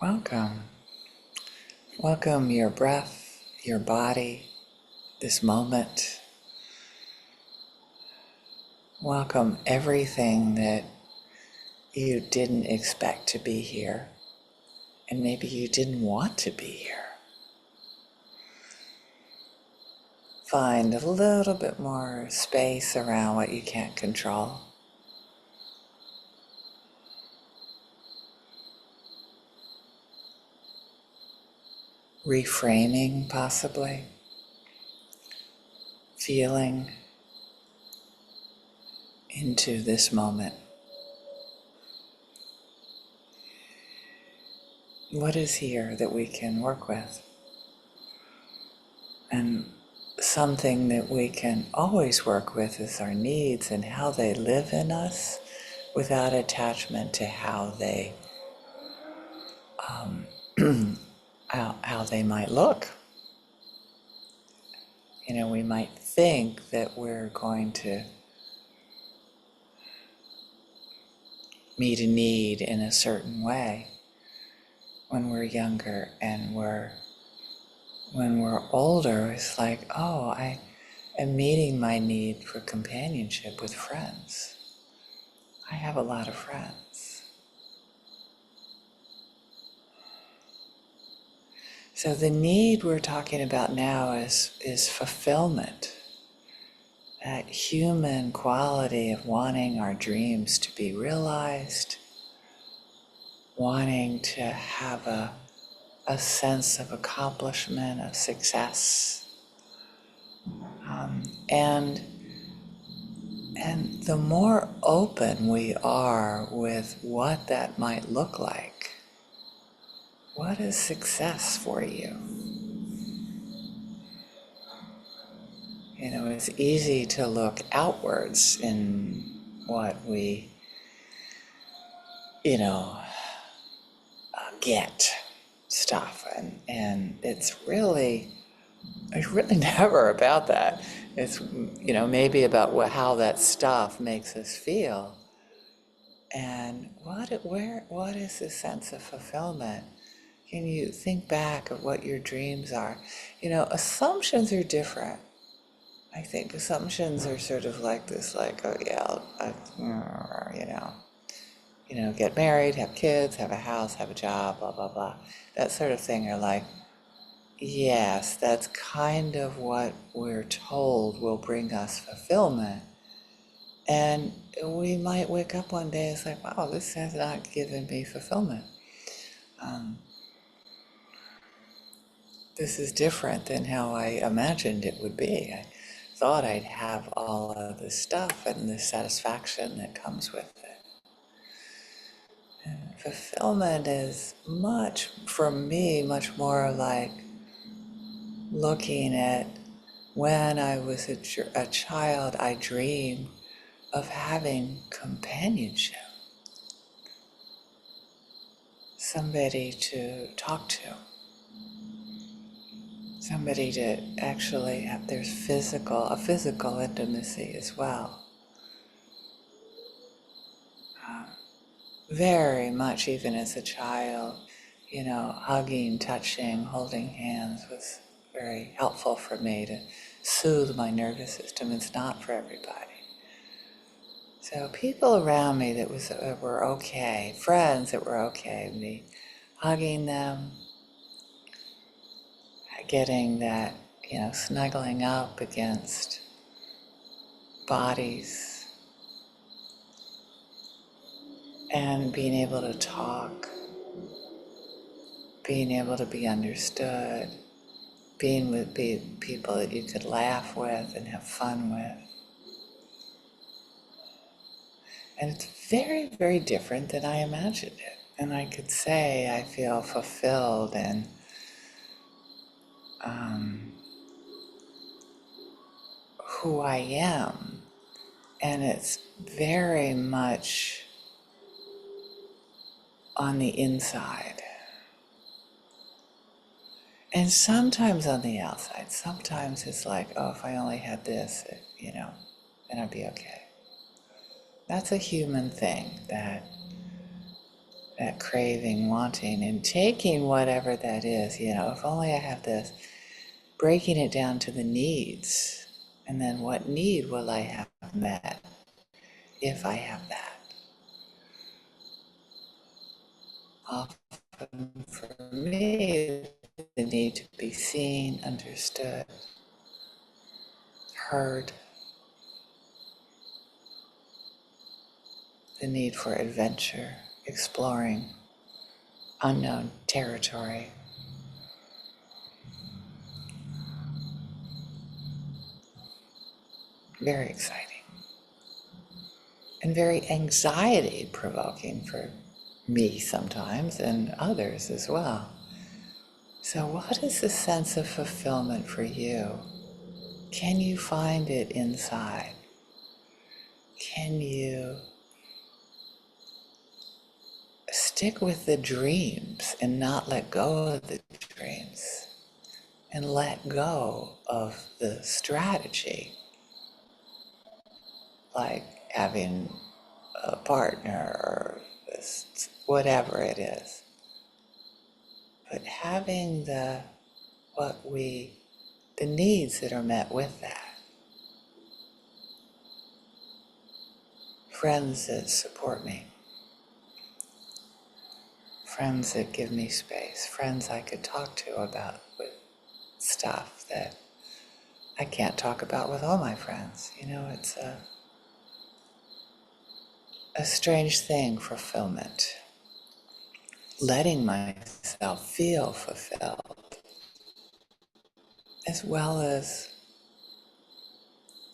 Welcome. Welcome your breath, your body, this moment. Welcome everything that you didn't expect to be here, and maybe you didn't want to be here. Find a little bit more space around what you can't control. Reframing, possibly. Feeling into this moment. What is here that we can work with? And something that we can always work with is our needs and how they live in us without attachment to how they how they might look. We might think that we're going to meet a need in a certain way when we're younger, and when we're older, it's like, oh, I am meeting my need for companionship with friends. I have a lot of friends. So the need we're talking about now is fulfillment. That human quality of wanting our dreams to be realized, wanting to have a sense of accomplishment, of success. And the more open we are with what that might look like, what is success for you? It's easy to look outwards in what we, get stuff, and it's really never about that. It's maybe about how that stuff makes us feel, and what is the sense of fulfillment. Can you think back of what your dreams are? Assumptions are different. I think assumptions are sort of like this, like, oh yeah, get married, have kids, have a house, have a job, blah, blah, blah. That sort of thing are like, yes, that's kind of what we're told will bring us fulfillment. And we might wake up one day, it's like, wow, this has not given me fulfillment. This is different than how I imagined it would be. I thought I'd have all of this stuff and the satisfaction that comes with it. And fulfillment is for me, much more like looking at when I was a child, I dreamed of having companionship, somebody to talk to, somebody to actually have, there's a physical intimacy as well. Very much, even as a child, hugging, touching, holding hands was very helpful for me to soothe my nervous system. It's not for everybody. So people around me that were okay, friends that were okay, me hugging them, getting that, snuggling up against bodies, and being able to talk, being able to be understood, being with people that you could laugh with and have fun with. And it's very, very different than I imagined it. And I could say I feel fulfilled and who I am. And it's very much on the inside. And sometimes on the outside. Sometimes it's like, oh, if I only had this, then I'd be okay. That's a human thing, that that craving, wanting, and taking whatever that is, if only I have this, breaking it down to the needs, and then what need will I have met if I have that? Often for me, the need to be seen, understood, heard, the need for adventure, exploring unknown territory. Very exciting. And very anxiety provoking for me sometimes and others as well. So what is the sense of fulfillment for you? Can you find it inside? Can you stick with the dreams and not let go of the dreams? And let go of the strategy, like having a partner or whatever it is. But having the needs that are met with that. Friends that support me. Friends that give me space. Friends I could talk to about with stuff that I can't talk about with all my friends. It's a strange thing, fulfillment. Letting myself feel fulfilled, as well as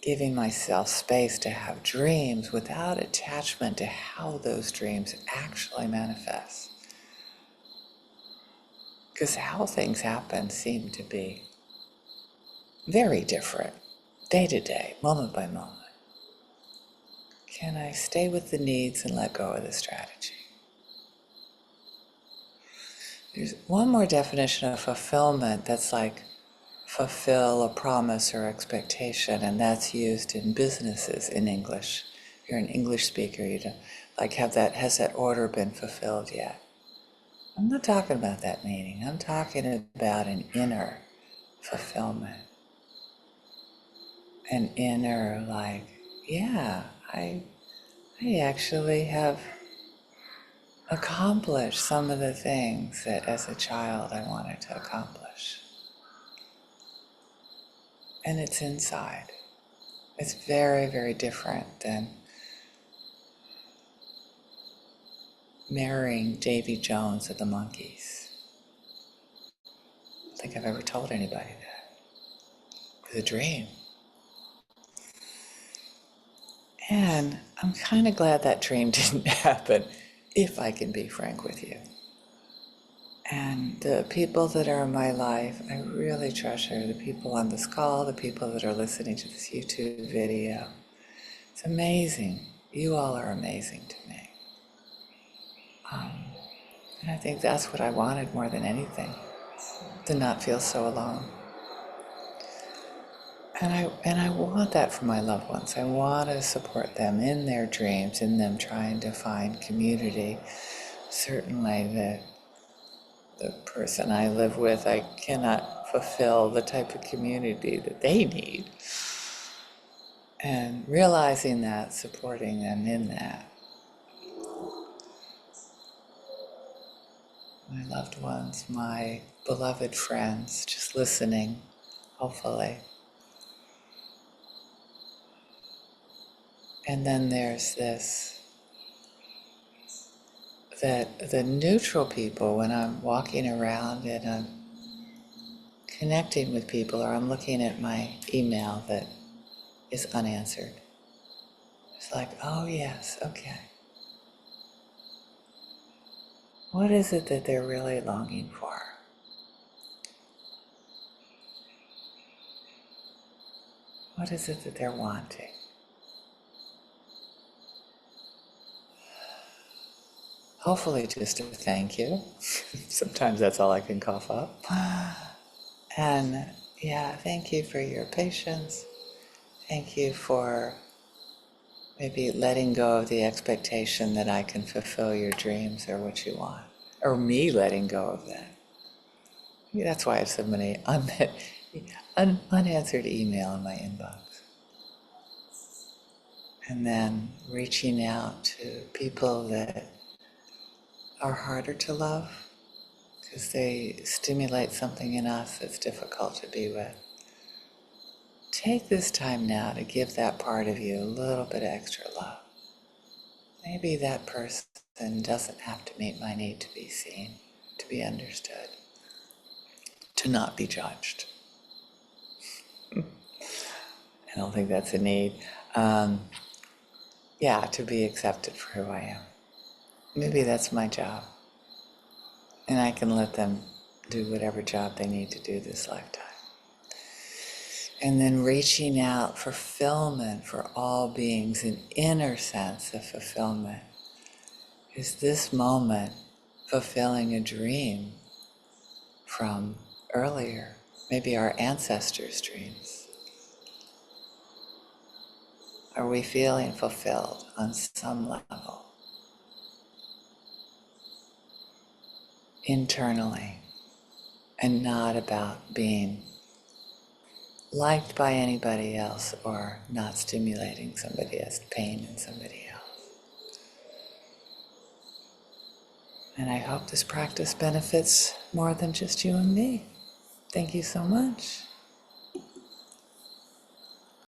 giving myself space to have dreams without attachment to how those dreams actually manifest. Because how things happen seem to be very different, day to day, moment by moment. Can I stay with the needs and let go of the strategy? There's one more definition of fulfillment that's like fulfill a promise or expectation, and that's used in businesses in English. If you're an English speaker, you don't has that order been fulfilled yet? I'm not talking about that meaning. I'm talking about an inner fulfillment. An inner I actually have accomplished some of the things that as a child I wanted to accomplish. And it's inside. It's very, very different than marrying Davy Jones of the Monkees. I don't think I've ever told anybody that. It was a dream. And I'm kind of glad that dream didn't happen, if I can be frank with you. And the people that are in my life, I really treasure the people on this call, the people that are listening to this YouTube video. It's amazing. You all are amazing to me. And I think that's what I wanted more than anything, to not feel so alone. And I want that for my loved ones. I want to support them in their dreams, in them trying to find community. Certainly the person I live with, I cannot fulfill the type of community that they need. And realizing that, supporting them in that. My loved ones, my beloved friends, just listening, hopefully. And then there's this, that the neutral people, when I'm walking around and I'm connecting with people, or I'm looking at my email that is unanswered, it's like, oh yes, okay. What is it that they're really longing for? What is it that they're wanting? Hopefully just a thank you. Sometimes that's all I can cough up. And yeah, thank you for your patience. Thank you for Maybe letting go of the expectation that I can fulfill your dreams or what you want. Or me letting go of that. Maybe that's why I have so many unanswered email in my inbox. And then reaching out to people that are harder to love because they stimulate something in us that's difficult to be with. Take this time now to give that part of you a little bit of extra love. Maybe that person doesn't have to meet my need to be seen, to be understood, to not be judged. I don't think that's a need. To be accepted for who I am. Maybe that's my job. And I can let them do whatever job they need to do this lifetime. And then reaching out for fulfillment for all beings, an inner sense of fulfillment. Is this moment fulfilling a dream from earlier, maybe our ancestors' dreams? Are we feeling fulfilled on some level? Internally, and not about being liked by anybody else or not stimulating somebody else's pain in somebody else. And I hope this practice benefits more than just you and me. Thank you so much.